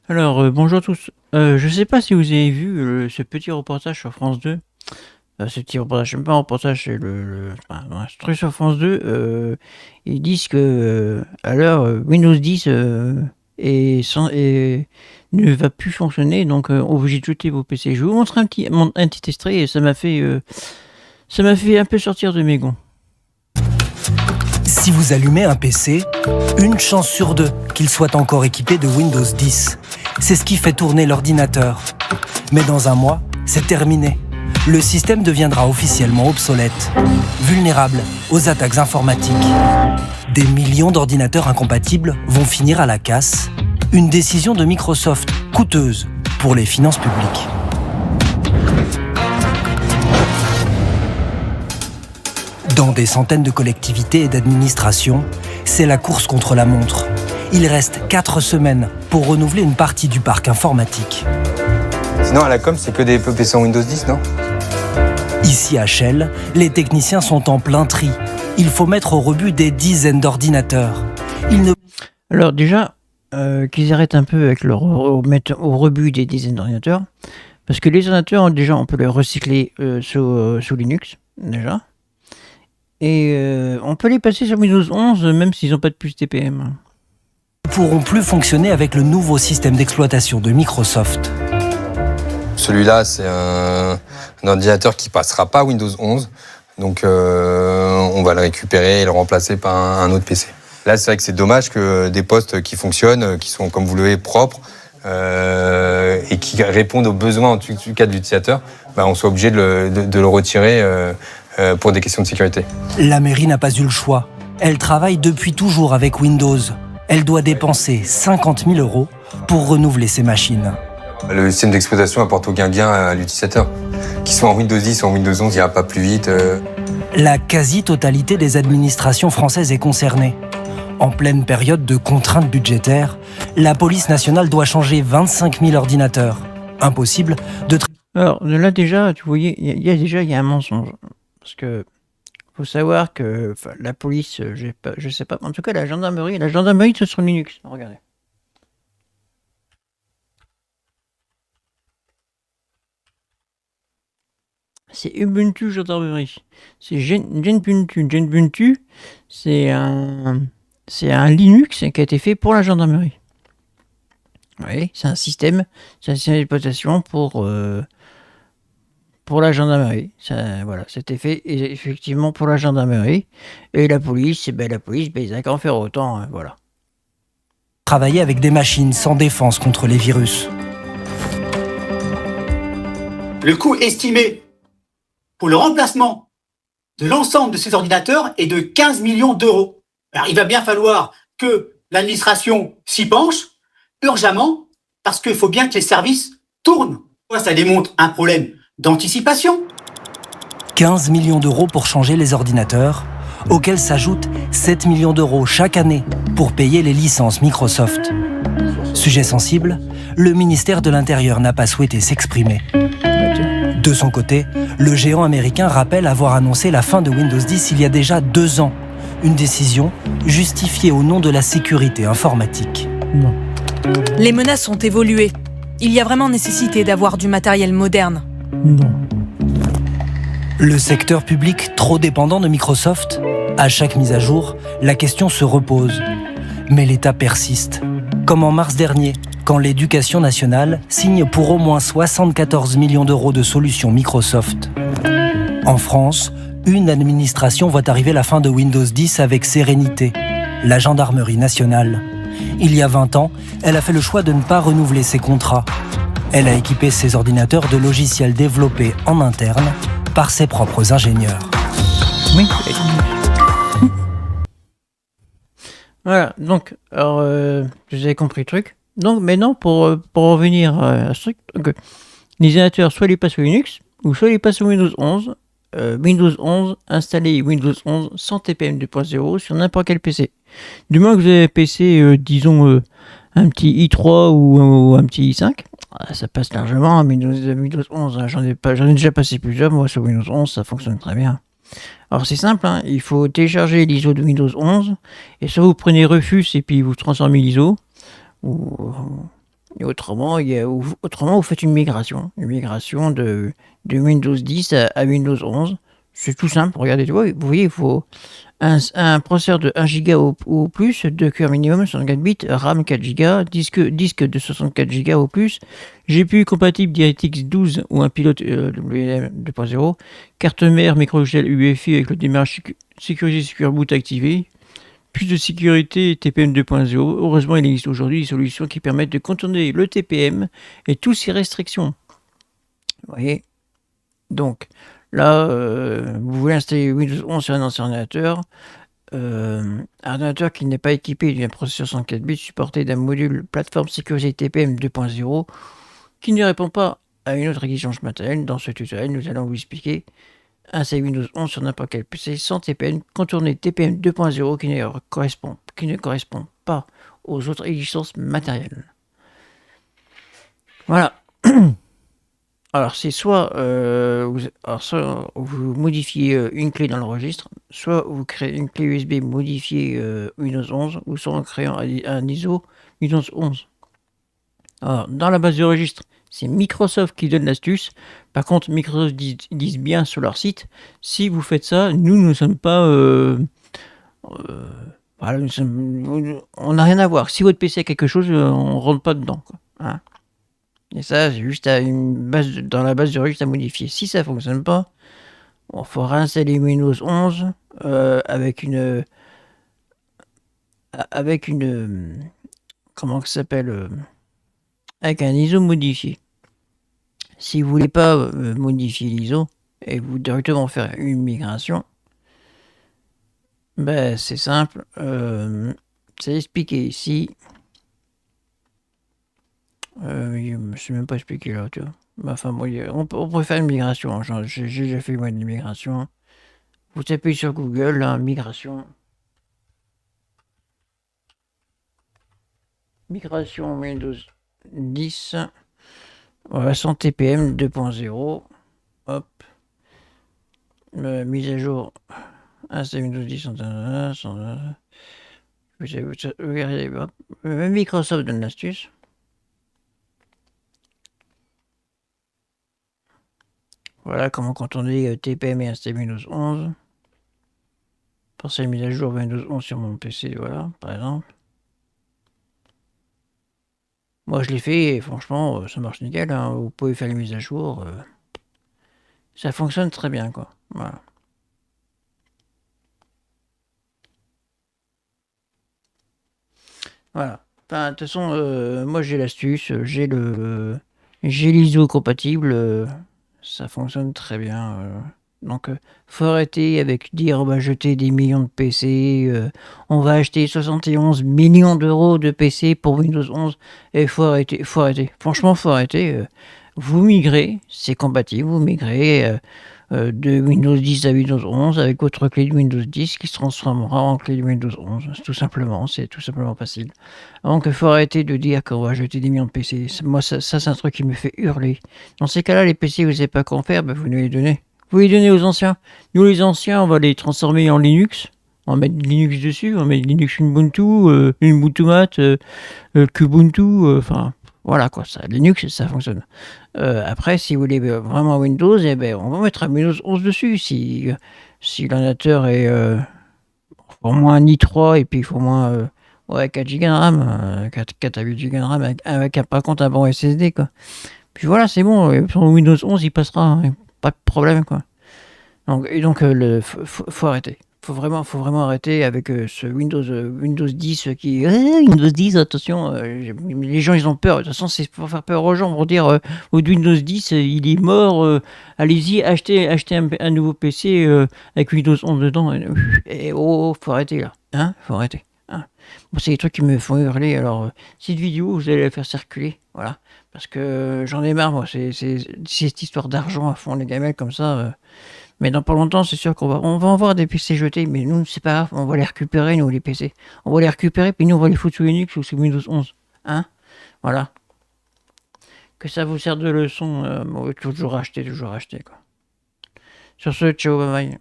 Bonjour à tous. Je sais pas si vous avez vu ce petit reportage sur France 2. Ce petit reportage, c'est même pas un reportage, c'est ce truc sur France 2. Ils disent que à l'heure Windows 10 ne va plus fonctionner, donc obligé de jeter vos PC. Je vais vous montrer un petit extrait et ça m'a fait un peu sortir de mes gonds. Si vous allumez un PC, une chance sur deux qu'il soit encore équipé de Windows 10. C'est ce qui fait tourner l'ordinateur. Mais dans un mois, c'est terminé. Le système deviendra officiellement obsolète, vulnérable aux attaques informatiques. Des millions d'ordinateurs incompatibles vont finir à la casse. Une décision de Microsoft coûteuse pour les finances publiques. Dans des centaines de collectivités et d'administrations, c'est la course contre la montre. Il reste 4 semaines pour renouveler une partie du parc informatique. Sinon, à la com, c'est que des PC en Windows 10, non ? Ici à Shell, les techniciens sont en plein tri. Il faut mettre au rebut des dizaines d'ordinateurs. Alors déjà, qu'ils arrêtent un peu avec mettre au rebut des dizaines d'ordinateurs, parce que les ordinateurs, déjà, on peut les recycler sous Linux, déjà. Et on peut les passer sur Windows 11 même s'ils n'ont pas de puce TPM. Ils ne pourront plus fonctionner avec le nouveau système d'exploitation de Microsoft. Celui-là, c'est un ordinateur qui passera pas Windows 11. Donc, on va le récupérer et le remplacer par un autre PC. Là, c'est vrai que c'est dommage que des postes qui fonctionnent, qui sont, comme vous le voyez, propres, et qui répondent aux besoins en tout cas de l'utilisateur, on soit obligé de le retirer pour des questions de sécurité. La mairie n'a pas eu le choix. Elle travaille depuis toujours avec Windows. Elle doit dépenser 50 000 € pour renouveler ses machines. Le système d'exploitation apporte aucun gain à l'utilisateur. Qu'il soit en Windows 10 ou en Windows 11, il n'ira pas plus vite. La quasi-totalité des administrations françaises est concernée. En pleine période de contraintes budgétaires, la police nationale doit changer 25 000 ordinateurs. Impossible de... Alors là déjà, tu voyais, il y a un mensonge. Parce que faut savoir que la police, je sais pas, en tout cas la gendarmerie c'est sur Linux. Regardez. C'est Ubuntu gendarmerie. C'est Genbuntu. Genbuntu, c'est un Linux qui a été fait pour la gendarmerie. Oui, c'est un système d'exploitation pour la gendarmerie. C'était fait effectivement pour la gendarmerie. Et la police, ils n'ont qu'à en faire autant. Voilà. Travailler avec des machines sans défense contre les virus. Le coût estimé pour le remplacement de l'ensemble de ces ordinateurs est de 15 millions d'euros. Alors, il va bien falloir que l'administration s'y penche urgemment, parce qu'il faut bien que les services tournent. Ça démontre un problème d'anticipation. 15 millions d'euros pour changer les ordinateurs, auxquels s'ajoutent 7 millions d'euros chaque année pour payer les licences Microsoft. Sujet sensible, le ministère de l'Intérieur n'a pas souhaité s'exprimer. De son côté, le géant américain rappelle avoir annoncé la fin de Windows 10 il y a déjà 2 ans. Une décision justifiée au nom de la sécurité informatique. Non. Les menaces ont évolué. Il y a vraiment nécessité d'avoir du matériel moderne. Non. Le secteur public trop dépendant de Microsoft ? À chaque mise à jour, la question se repose. Mais l'État persiste. Comme en mars dernier, quand l'Éducation nationale signe pour au moins 74 millions d'euros de solutions Microsoft. En France, une administration voit arriver la fin de Windows 10 avec sérénité, la Gendarmerie nationale. Il y a 20 ans, elle a fait le choix de ne pas renouveler ses contrats. Elle a équipé ses ordinateurs de logiciels développés en interne par ses propres ingénieurs. Oui. Voilà, donc, alors, vous avez compris le truc. Donc, maintenant, pour revenir à ce truc, donc, les ordinateurs, soit ils passent sur Linux, ou soit ils passent sur Windows 11. Windows 11, installer Windows 11 sans TPM 2.0 sur n'importe quel PC. Du moins que vous avez un PC, disons, un petit i3 ou un petit i5, ça passe largement. Windows 11, j'en ai déjà passé plusieurs, moi sur Windows 11, ça fonctionne très bien. Alors c'est simple, il faut télécharger l'ISO de Windows 11, et soit vous prenez Rufus et puis vous transformez l'ISO, ou Et autrement, autrement, vous faites une migration de Windows 10 à Windows 11. C'est tout simple. Regardez, vous voyez, il faut un processeur de 1 Go ou plus, 2 cœurs minimum, 64 bits, RAM 4 Go, disque de 64 Go ou plus, GPU compatible DirectX 12 ou un pilote WM 2.0, carte mère micro-logiciel UEFI avec le démarrage sécurisé Secure Boot activé, plus de sécurité TPM 2.0. Heureusement, il existe aujourd'hui des solutions qui permettent de contourner le TPM et toutes ses restrictions. Vous voyez? Donc, là, vous voulez installer Windows 11 sur un ancien ordinateur qui n'est pas équipé d'un processeur 104 bits supporté d'un module plateforme sécurisé TPM 2.0 qui ne répond pas à une autre exigence matérielle. Dans ce tutoriel, nous allons vous expliquer installer Windows 11 sur n'importe quel PC sans TPM, contourner TPM 2.0 qui ne correspond pas aux autres exigences matérielles. Voilà. Alors, c'est soit vous modifiez une clé dans le registre, soit vous créez une clé USB modifiée Windows 11, ou soit en créant un ISO Windows 11. Alors, dans la base de registre, c'est Microsoft qui donne l'astuce. Par contre, Microsoft disent bien sur leur site, si vous faites ça, nous ne sommes pas... voilà, on n'a rien à voir. Si votre PC a quelque chose, on ne rentre pas dedans, quoi. Hein. Et ça, c'est juste dans la base de registre à modifier. Si ça ne fonctionne pas, il faut réinstaller Windows 11 avec une... comment ça s'appelle avec un ISO modifié. Si vous voulez pas modifier l'ISO et vous directement faire une migration, ben c'est simple. C'est expliqué ici. Je ne sais même pas expliquer là, tu vois. Enfin, bon, on peut faire une migration. Hein. J'ai déjà fait une migration. Vous tapez sur Google, là, migration. Migration Windows 10. Voilà, sans TPM 2.0. Hop. Mise à jour. C'est Windows 10. Même Microsoft donne l'astuce. Voilà comment contourner TPM et installer Windows 11. Pour cette mise à jour Windows 11 sur mon PC, voilà, par exemple. Moi, je l'ai fait et franchement, ça marche nickel. Hein. Vous pouvez faire les mises à jour. Ça fonctionne très bien, quoi. Voilà. Voilà. Enfin, de toute façon, moi, j'ai l'astuce. J'ai l'ISO compatible. Ça fonctionne très bien. Donc, faut arrêter avec dire on va jeter des millions de PC, on va acheter 71 millions d'euros de PC pour Windows 11, et faut arrêter. Franchement, faut arrêter. Vous migrez, c'est compatible, vous migrez de Windows 10 à Windows 11 avec votre clé de Windows 10 qui se transformera en clé de Windows 11. C'est tout simplement facile. Donc, il faut arrêter de dire qu'on va jeter des millions de PC. Moi, ça c'est un truc qui me fait hurler. Dans ces cas-là, les PC, vous ne savez pas quoi en faire, ben, vous nous les donnez. Vous les donnez aux anciens. Nous, les anciens, on va les transformer en Linux. On va mettre Linux dessus. On va mettre Linux Ubuntu, Ubuntu Mat, Kubuntu. Enfin, voilà quoi. Ça, Linux, ça fonctionne. Après, si vous voulez vraiment Windows, eh ben, on va mettre un Windows 11 dessus. Si l'ordinateur est au moins un i3 et puis il faut au moins 4 Go de RAM, 4 à 8 Go de RAM avec par contre un bon SSD quoi. Puis voilà, c'est bon. Sur Windows 11, il passera. Hein. Pas de problème quoi. Donc faut arrêter. Faut vraiment arrêter avec ce Windows 10 qui Windows 10 attention les gens ils ont peur. De toute façon c'est pour faire peur aux gens pour dire Windows 10 il est mort allez-y achetez un nouveau PC avec Windows 11 dedans et faut arrêter là. Hein, faut arrêter. Hein. Bon, c'est des trucs qui me font hurler. Alors cette vidéo vous allez la faire circuler, voilà. Parce que j'en ai marre, moi, c'est cette histoire d'argent à fond, les gamelles comme ça. Mais dans pas longtemps, c'est sûr qu'on va en voir des PC jetés, mais nous, c'est pas grave, on va les récupérer, nous, les PC. On va les récupérer, puis nous, on va les foutre sous Linux ou sous Windows 11. Hein? Voilà. Que ça vous sert de leçon, toujours acheter, quoi. Sur ce, ciao, bye bye.